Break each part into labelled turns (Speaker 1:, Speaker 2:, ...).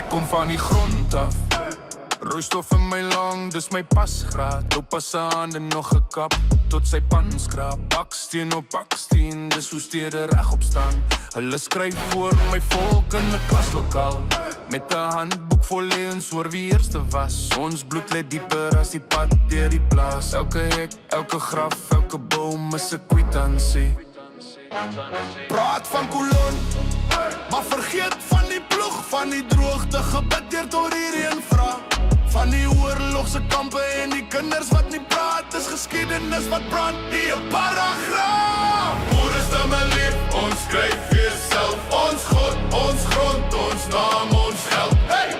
Speaker 1: Ek kom van die grond af, roeistof in my lang, dis my pasgraad. Oupa se hande nog gekap, tot sy pan skraap. Baksteen op baksteen, dis hoe stede regop staan. Hulle skryf voor my volk in 'n klaslokaal, met 'n handboek vol leuns oor wie eerste was. Ons bloed lê dieper as die pad deur die plaas. Elke hek, elke graf, elke boom is 'n kwitansie. Praat van kolon, maar vergeet van die ploeg, van die droogte gebid deur tot die reën vra. Van die oorlogse kampe en die kinders wat nie praat, is geskiedenis wat brand nie 'n paragraaf. Boere stemme lief, ons skryf vir self, ons God, ons grond, ons naam, ons geld. Hey!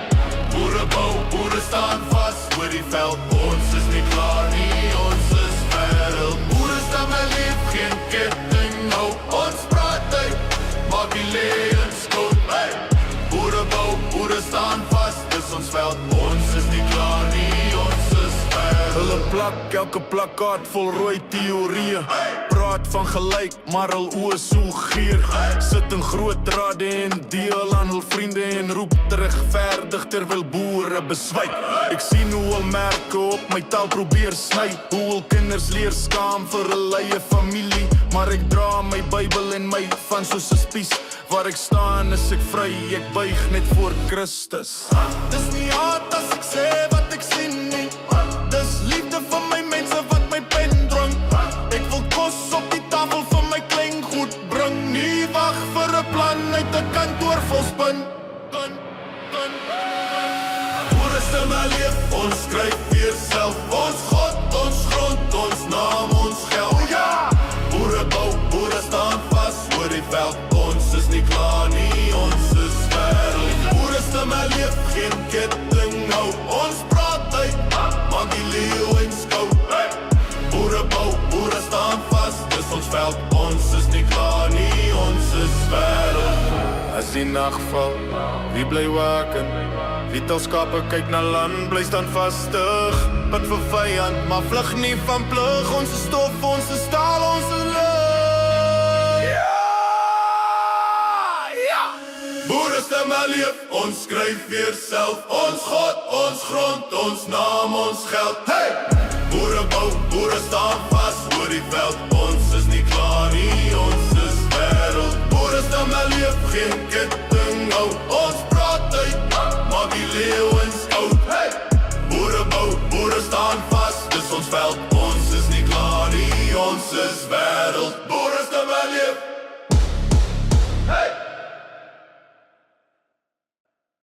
Speaker 1: Boere bou, boere staan vas oor die veld, ons is nie klaar nie, ons is wêreld. Boere stemme lief, geen ketting nou, ons praat uit, maak die leuns dood. Hey! Boere bou, boere staan vas, dis ons veld, ons is nie klaar nie, ons is wêreld. Hulle plak elke plakkaat vol rooi teorieë, praat van gelyk, maar hul oë suggereer. Sit in groot rade en deel aan hul vriende en roep terugverdig terwyl boere beswyk. Ek sien hoe hul merke op my taal probeer sny, hoe hul kinders leer skaam vir hul eie familie. Maar ek dra my Bybel en my van soos 'n spies. Waar ek staan is ek vry, ek buig net voor Christus. Dis nie haat as ek sê wat ek sien nie, dis liefde vir my mense wat my pen drink. Ek wil kos op die tafel vir my klein goed bring, nie wag vir 'n plan uit 'n kantoor vol spin. Boere stemme leef, ons skryf weer self, ons God, ons grond, ons naam, ons geld. Oh ja! Boere bou, boere staan vas oor die veld, ons is nie klaar nie, ons is wêreld. Boere stemme leef, geen ketting nou, ons praat uit, maak die leuns koud. Hey! Boere bou, boere staan vas, dis ons veld, ons is nie klaar nie, ons is wêreld. As die nag val, wie bly waken? Wie tel skape kyk na land, bly staan vastig. Bid vir vyand, maar vlug nie van plug. Ons is stof, ons is staal, ons is lig. Ja! Boere stemme leef, ons skryf weer self, ons God, ons grond, ons naam, ons geld. Hey! Boere bou, boere staan vas oor die veld, ons is nie klaar nie, ons is wêreld. Boere stemme leef, geen ketting nou, ons praat uit, maak die leuns koud. Hey! Boere bou, boere staan vas, dis ons veld, ons is nie klaar nie, ons is wêreld.